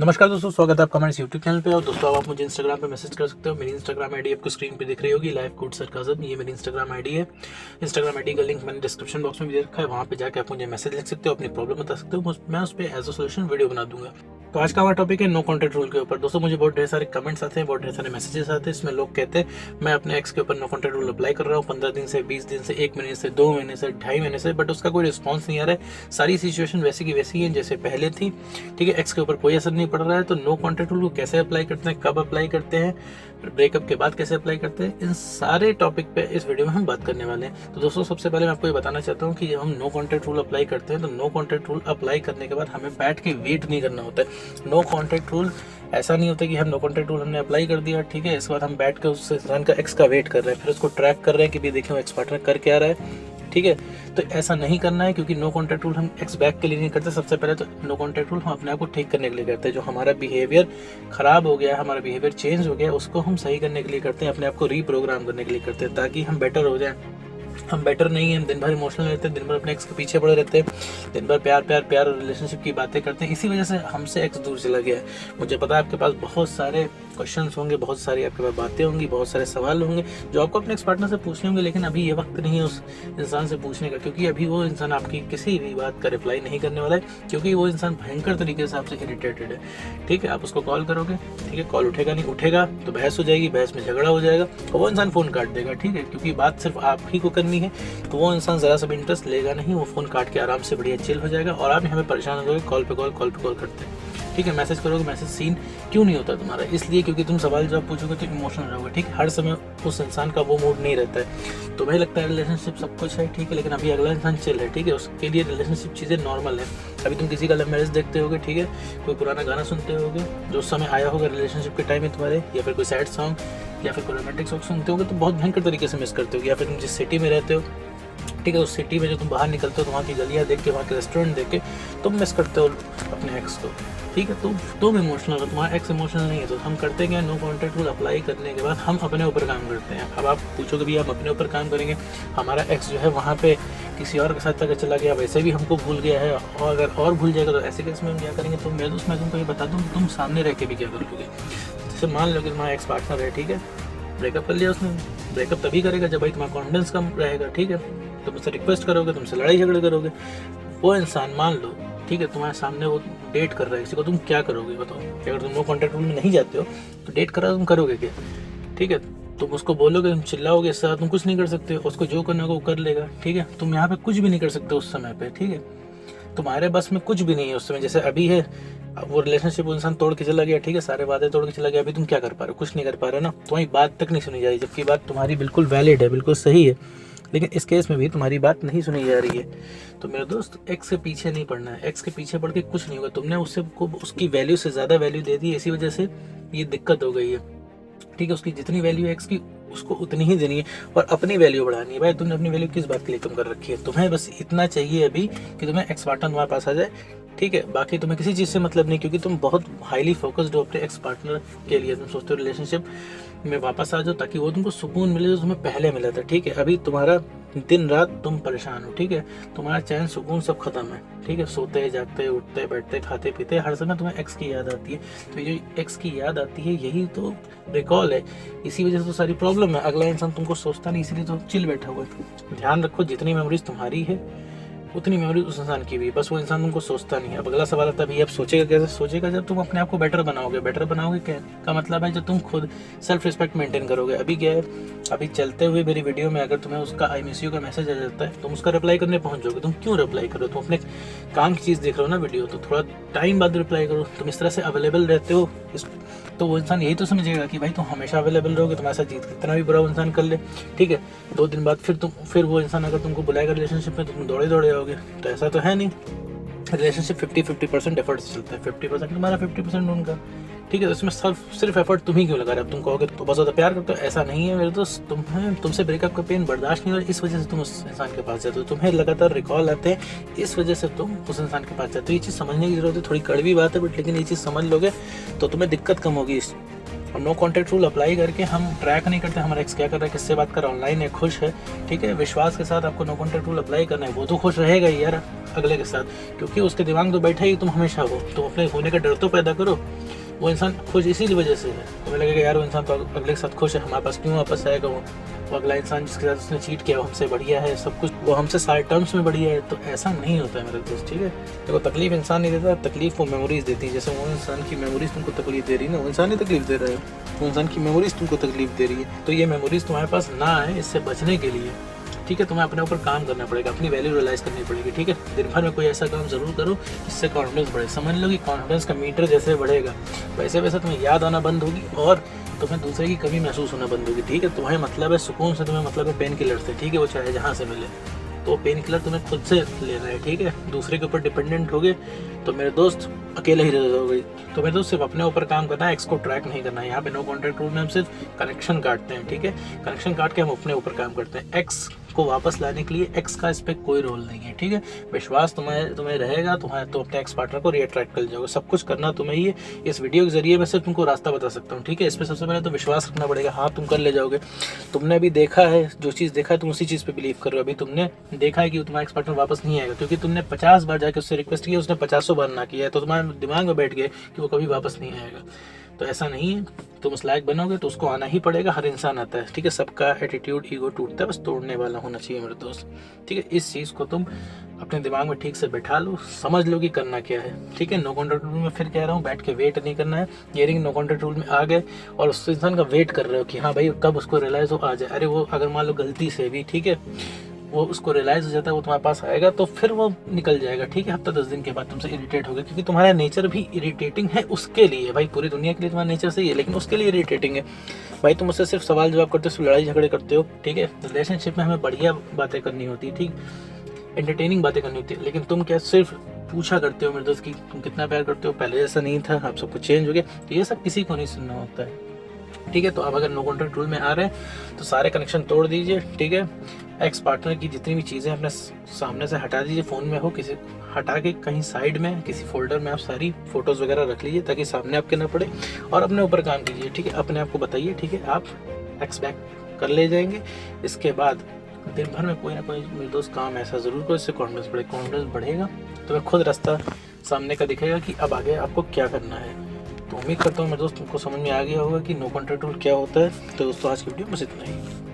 नमस्कार दोस्तों, स्वागत है आपका हमारे यूट्यूब चैनल पे। और दोस्तों आप मुझे इंस्टाग्राम पे मैसेज कर सकते हो। मेरी इंस्टाग्राम आईडी आपको स्क्रीन पे दिख रही होगी, लाइफ गुड सरकाज़म। ये मेरी इंस्टाग्राम आईडी है। इंस्टाग्राम आईडी का लिंक मैंने डिस्क्रिप्शन बॉक्स में भी दे रखा है। वहाँ पे जाकर आप मुझे मैसेज लिख सकते हो, अपनी प्रॉब्लम बता सकते हो। मैं उस पर एज अ सोल्यूशन वीडियो बना दूंगा। तो आज का हमारा टॉपिक है नो कॉन्टैक्ट रूल के ऊपर। दोस्तों मुझे बहुत ढेर सारे कमेंट्स आते हैं, बहुत ढेर सारे मैसेजेस आते हैं। इसमें लोग कहते हैं मैं अपने एक्स के ऊपर नो कॉन्टैक्ट रूल अप्लाई कर रहा हूँ 15 दिन से, 20 दिन से, 1 महीने से, 2 महीने से, 2.5 महीने से, बट उसका कोई रिस्पॉन्स नहीं आ रहा है। सारी सिचुएशन वैसी की वैसी है जैसे पहले थी। ठीक है, एक्स के ऊपर कोई असर नहीं पड़ रहा है। तो नो कॉन्टैक्ट रूल को कैसे अप्लाई करते हैं, कब अप्लाई करते हैं, ब्रेकअप के बाद कैसे अप्लाई करते हैं, इन सारे टॉपिक पे इस वीडियो में हम बात करने वाले हैं। तो दोस्तों सबसे पहले मैं आपको ये बताना चाहता हूँ कि जब हम नो कॉन्टैक्ट रूल अप्लाई करते हैं तो नो कॉन्टैक्ट रूल अप्लाई करने के बाद हमें बैठ के वेट नहीं करना होता है। नो कॉन्टैक्ट रूल ऐसा नहीं होता कि हम नो कॉन्टैक्ट रूल हमने अप्लाई कर दिया, ठीक है, इसके बाद हम बैठ के उस इंसान का एक्स का वेट कर रहे हैं, फिर उसको ट्रैक कर रहे हैं कि भी देखिए एक्स पार्टनर कर क्या रहा है। ठीक है, तो ऐसा नहीं करना है, क्योंकि नो कॉन्टैक्ट रूल हम एक्स बैक के लिए नहीं करते। सबसे पहले तो नो कॉन्टैक्ट रूल हम अपने आप को ठीक करने के लिए करते हैं। जो हमारा बिहेवियर खराब हो गया है, हमारा बिहेवियर चेंज हो गया है, उसको हम सही करने के लिए करते हैं, अपने आप को रीप्रोग्राम करने के लिए करते हैं, ताकि हम बेटर हो जाएं। हम बेटर नहीं हैं, दिन भर इमोशनल रहते हैं, दिन भर अपने एक्स के पीछे पड़े रहते हैं, दिन भर प्यार प्यार प्यार और रिलेशनशिप की बातें करते हैं। इसी वजह से हमसे एक्स दूर चला गया है। मुझे पता है आपके पास बहुत सारे क्वेश्चंस होंगे, बहुत सारी आपके पास बातें होंगी, बहुत सारे सवाल होंगे जो आपको अपने एक्स पार्टनर से पूछने होंगे, लेकिन अभी ये वक्त नहीं है उस इंसान से पूछने का, क्योंकि अभी वो इंसान आपकी किसी भी बात का रिप्लाई नहीं करने वाला है, क्योंकि वो इंसान भयंकर तरीके से आपसे इरिटेटेड है। ठीक है, आप उसको कॉल करोगे, ठीक है, कॉल उठेगा नहीं, उठेगा तो बहस हो जाएगी, बहस में झगड़ा हो जाएगा और वो इंसान फ़ोन काट देगा। ठीक है, क्योंकि बात सिर्फ आप ही को करनी है, तो वो इंसान ज़रा सा भी इंटरेस्ट लेगा नहीं, वो फ़ोन काट के आराम से बढ़िया चिल हो जाएगा और आप हमें परेशान हो जाओगे, कॉल पे कॉल करते हैं। ठीक है, मैसेज करोगे, मैसेज सीन क्यों नहीं होता तुम्हारा? इसलिए क्योंकि तुम सवाल जवाब पूछोगे तो इमोशनल रहोगे। ठीक है, हर समय उस इंसान का वो मूड नहीं रहता है। तुम्हें लगता है रिलेशनशिप सब कुछ है, ठीक है, लेकिन अभी अगला इंसान चिल है। ठीक है, उसके लिए रिलेशनशिप चीज़ें नॉर्मल है। अभी तुम किसी का लव मैरिज देखते होगे, ठीक है, कोई पुराना गाना सुनते होगे जो उस समय आया होगा रिलेशनशिप के टाइम में तुम्हारे, या फिर कोई सैड सॉन्ग या फिर कोई रोमांटिक सॉन्ग सुनते होगे तो बहुत भयंकर तरीके से मिस करते हो। या फिर तुम जिस सिटी में रहते हो, ठीक है, उस सिटी में जो तुम बाहर निकलते हो तो वहाँ की गलियाँ देख के, वहाँ के रेस्टोरेंट देख के तुम मिस करते हो अपने एक्स को। ठीक है, तुम इमोशनल हो, तुम्हारा एक्स इमोशनल नहीं है। तो हम करते क्या, नो कॉन्टैक्ट रूल अप्लाई करने के बाद हम अपने ऊपर काम करते हैं। अब आप पूछोगे भी हम अपने ऊपर काम करेंगे, हमारा एक्स जो है वहाँ पे किसी और के साथ अगर चला गया, वैसे भी हमको भूल गया है, और अगर और भूल जाएगा तो ऐसे केस में हम क्या करेंगे? तो मैं तुमको ये बता दूँ, तुम सामने रह के भी क्या करोगे? जैसे मान लो कि तुम्हारा एक्स पार्टनर है, ठीक है, ब्रेकअप कर लिया उसने। ब्रेकअप तभी करेगा जब भाई तुम्हारा कॉन्फिडेंस कम रहेगा। ठीक है, तुम उससे रिक्वेस्ट करोगे, तुमसे लड़ाई झगड़े करोगे। वो इंसान मान लो, ठीक है, तुम्हारे सामने वो डेट कर रहा है किसी को, तुम क्या करोगे बताओ? कि अगर तुम नो कॉन्टैक्ट रूल में नहीं जाते हो तो डेट कर रहा है, तुम करोगे क्या? ठीक है, तुम उसको बोलोगे, तुम चिल्लाओगे, इससे ज़्यादा तुम कुछ नहीं कर सकते हो। उसको जो करना होगा वो कर लेगा। ठीक है, तुम यहाँ पे कुछ भी नहीं कर सकते उस समय पे। ठीक है, तुम्हारे बस में कुछ भी नहीं है उस समय। जैसे अभी है, अब वो रिलेशनशिप वो इंसान तोड़ के चला गया, ठीक है, सारे वादे तोड़ के चला गया, अभी तुम क्या कर पा रहे हो? कुछ नहीं कर पा रहे ना, तुम्हारी बात तक नहीं सुनी जा रही, जबकि बात तुम्हारी बिल्कुल वैलिड है, बिल्कुल सही है, लेकिन इस केस में भी तुम्हारी बात नहीं सुनी जा रही है। तो मेरे दोस्त, एक्स के पीछे नहीं पड़ना है। एक्स के पीछे पड़ के कुछ नहीं होगा। तुमने उससे को उसकी वैल्यू से ज़्यादा वैल्यू दे दी, इसी वजह से ये दिक्कत हो गई है। ठीक है, उसकी जितनी वैल्यू है एक्स की, उसको उतनी ही देनी है और अपनी वैल्यू बढ़ानी है। भाई तुमने अपनी वैल्यू किस बात के लिए कम कर रखी है? तुम्हें बस इतना चाहिए अभी कि तुम्हें एक्स पार्टनर तुम्हारे पास आ जाए। ठीक है, बाकी तुम्हें किसी चीज़ से मतलब नहीं, क्योंकि तुम बहुत हाईली फोकस्ड हो अपने एक्स पार्टनर के लिए। तुम सोचते हो रिलेशनशिप में वापस आ जाओ ताकि वो तुमको सुकून मिले जो तुम्हें पहले मिला था। ठीक है, अभी तुम्हारा दिन रात तुम परेशान हो। ठीक है, तुम्हारा चैन सुकून सब खत्म है। ठीक है, सोते जागते उठते बैठते खाते पीते हर समय तुम्हें एक्स की याद आती है। तो ये जो एक्स की याद आती है, यही तो रिकॉल है। इसी वजह से तो सारी प्रॉब्लम है। अगला इंसान तुमको सोचता नहीं, इसीलिए तो चिल बैठा हुआ है। ध्यान रखो, जितनी मेमोरीज तुम्हारी है उतनी मेमोरी उस इंसान की भी, बस वो इंसान तुमको सोचता नहीं है। अब अगला सवाल आता है, भैया अब सोचेगा कैसे? सोचेगा जब तुम अपने आप को बेटर बनाओगे। बेटर बनाओगे क्या का मतलब है, जब तुम खुद सेल्फ रिस्पेक्ट मेंटेन करोगे। अभी क्या है, अभी चलते हुए मेरी वीडियो में अगर तुम्हें उसका आई मिस यू का मैसेज आ जाता है, तुम उसका रिप्लाई करने पहुंच जाओगे। तुम क्यों रिप्लाई करो? तुम अपने काम की चीज़ देख रहे हो ना वीडियो, तो थोड़ा टाइम बाद रिप्लाई करो। तुम इस तरह से अवेलेबल रहते हो, तो वो इंसान यही तो समझेगा कि भाई तुम हमेशा अवेलेबल रहोगे, तुम्हारे साथ जीत कितना भी बुरा इंसान कर ले। ठीक है, 2 दिन बाद फिर वो इंसान अगर तुमको बुलाएगा रिलेशनशिप में, तो तुम दौड़े दौड़े आओगे। तो ऐसा तो है नहीं। रिलेशनशिप 50-50% एफर्ट से चलता है, 50% तुम्हारा, 50% उनका। ठीक है, तो इसमें सिर्फ एफर्ट तुम ही क्यों लगा रहे हो? अब तुम कहोगे तो बहुत ज़्यादा प्यार करते हो, ऐसा नहीं है मेरे दोस्त। तुमसे ब्रेकअप का पेन बर्दाश्त नहीं हो रहा, इस वजह से तुम उस इंसान के पास जाते हो। तुम्हें लगातार रिकॉल आते हैं, इस वजह से तुम उस इंसान के पास जाते हो। ये चीज़ समझने की जरूरत है। थोड़ी कड़वी बात है बट लेकिन ये चीज़ समझ लोगे तो तुम्हें दिक्कत कम होगी और नो कॉन्टैक्ट रूल अप्लाई करके हम ट्रैक नहीं करते हमारा एक्स क्या कर रहा है, किससे बात कर रहा है, ऑनलाइन है, खुश है, ठीक है। विश्वास के साथ आपको नो कॉन्टैक्ट रूल अप्लाई करना है। वो तो खुश रहेगा ही यार अगले के साथ, क्योंकि उसके दिमाग में तो बैठा ही तुम हमेशा हो, तुम अपने होने का डर तो पैदा करो। वो इंसान खुश इसी वजह से है, तुम्हें लगेगा यार वो इंसान तो अगले के साथ खुश है, हमारे पास क्यों वापस आएगा वो अगला इंसान जिसके साथ उसने चीट किया वो हमसे बढ़िया है, सब कुछ वो हमसे सारे टर्म्स में बढ़िया है। तो ऐसा नहीं होता है मेरे दोस्त, ठीक है। देखो तकलीफ इंसान नहीं देता, तकलीफ वो मेमोरीज देती है। जैसे वो इंसान की मेमोरीज तुमको तकलीफ दे रही है ना, वो इंसान ही तकलीफ दे रहा है, वो इंसान की मेमोरीज तुमको तकलीफ दे रही है। तो ये मेमोरीज तुम्हारे पास ना आए, इससे बचने के लिए, ठीक है, तुम्हें अपने ऊपर काम करना पड़ेगा, अपनी वैल्यू रियलाइज करनी पड़ेगी, ठीक है। दिन भर में कोई ऐसा काम जरूर करो जिससे कॉन्फिडेंस बढ़े। समझ लो कि कॉन्फिडेंस का मीटर जैसे बढ़ेगा वैसे वैसे तुम्हें याद आना बंद होगी और तुम्हें दूसरे की कमी महसूस होना बंद होगी, ठीक है। तुम्हें मतलब है सुकून से, तुम्हें मतलब है पेन किलर से, ठीक है, वो चाहे जहाँ से मिले। तो पेन किलर तुम्हें खुद से लेना है, ठीक है। दूसरे के ऊपर डिपेंडेंट होगे तो मेरे दोस्त अकेले ही रह जाओगे। तो मेरे दोस्त सिर्फ अपने ऊपर काम करना है, एक्स को ट्रैक नहीं करना है। यहाँ पे नो कॉन्टैक्ट रूल में हम सिर्फ कनेक्शन काटते हैं, ठीक है। कनेक्शन काट के हम अपने ऊपर काम करते हैं। एक्स को वापस लाने के लिए एक्स का इस पर कोई रोल नहीं है, ठीक है। विश्वास तुम्हें रहेगा, तो अपने एक्स पार्टनर को रिअट्रैक्ट कर जाओगे। सब कुछ करना तुम्हें ही है। इस वीडियो के जरिए मैं सिर्फ तुमको रास्ता बता सकता हूँ, ठीक है। इस पर सबसे पहले तो विश्वास रखना पड़ेगा। हाँ तुम कर ले जाओगे, तुमने अभी देखा है, जो चीज़ देखा है तुम उसी चीज़ पे बिलीव कर रहे हो। अभी तुमने देखा है कि तुम्हारा एक्स पार्टनर वापस नहीं आएगा, क्योंकि तुमने 50 बार जाकर उससे रिक्वेस्ट किया, उसने 50 बार ना किया है, तो तुम्हारे दिमाग में बैठ गए कि वो कभी वापस नहीं आएगा। तो ऐसा नहीं है, तुम उस लायक बनोगे तो उसको आना ही पड़ेगा। हर इंसान आता है, ठीक है। सबका एटीट्यूड ईगो टूटता है, बस तोड़ने वाला होना चाहिए मेरे दोस्त, ठीक है। इस चीज़ को तुम अपने दिमाग में ठीक से बैठा लो, समझ लो कि करना क्या है, ठीक है। नो कॉन्टैक्ट रूल में फिर कह रहा हूँ, बैठ के वेट नहीं करना है। ये नहीं नो कॉन्टैक्ट रूल में आ गए और उस इंसान का वेट कर रहे हो कि हाँ भाई कब उसको रियलाइज़ हो आ जाए। अरे वो अगर मान लो गलती से भी, ठीक है, वो उसको रियलाइज़ हो जाता है, वो तुम्हारे पास आएगा तो फिर वो निकल जाएगा, ठीक है। हफ्ता 10 दिन के बाद तुमसे इरिटेट हो गया, क्योंकि तुम्हारा नेचर भी इरिटेटिंग है उसके लिए। भाई पूरी दुनिया के लिए तुम्हारा नेचर सही है, लेकिन उसके लिए इरिटेटिंग है। भाई तुम उससे सिर्फ सवाल जवाब करते हो, सिर्फ लड़ाई झगड़े करते हो, ठीक है। रिलेशनशिप में हमें बढ़िया बातें करनी होती है, ठीक, एंटरटेनिंग बातें करनी होती है। लेकिन तुम क्या सिर्फ पूछा करते हो मेरे दोस्त कि तुम कितना प्यार करते हो, पहले जैसा नहीं था, आप सब कुछ चेंज हो गया। तो ये सब किसी को नहीं सुनना होता है, ठीक है। तो अब अगर नो कॉन्टैक्ट रूल में आ रहे हैं तो सारे कनेक्शन तोड़ दीजिए, ठीक है। एक्स पार्टनर की जितनी भी चीज़ें अपने सामने से हटा दीजिए, फ़ोन में हो किसी हटा के कहीं साइड में किसी फोल्डर में आप सारी फ़ोटोज़ वगैरह रख लीजिए ताकि सामने आपके ना पड़े, और अपने ऊपर काम कीजिए, ठीक है। अपने आप को बताइए, ठीक है, आप एक्स बैक कर ले जाएंगे। इसके बाद दिन भर में कोई ना कोई मेरे दोस्त काम ऐसा ज़रूर करो इससे कॉन्फिडेंस बढ़ेगा, तो मैं खुद रास्ता सामने का दिखेगा कि अब आगे आपको क्या करना है। तो उम्मीद करता हूँ मेरे दोस्त तुमको समझ में आ गया होगा कि नो कॉन्टैक्ट रूल क्या होता है। तो दोस्तों आज की वीडियो बस इतना ही।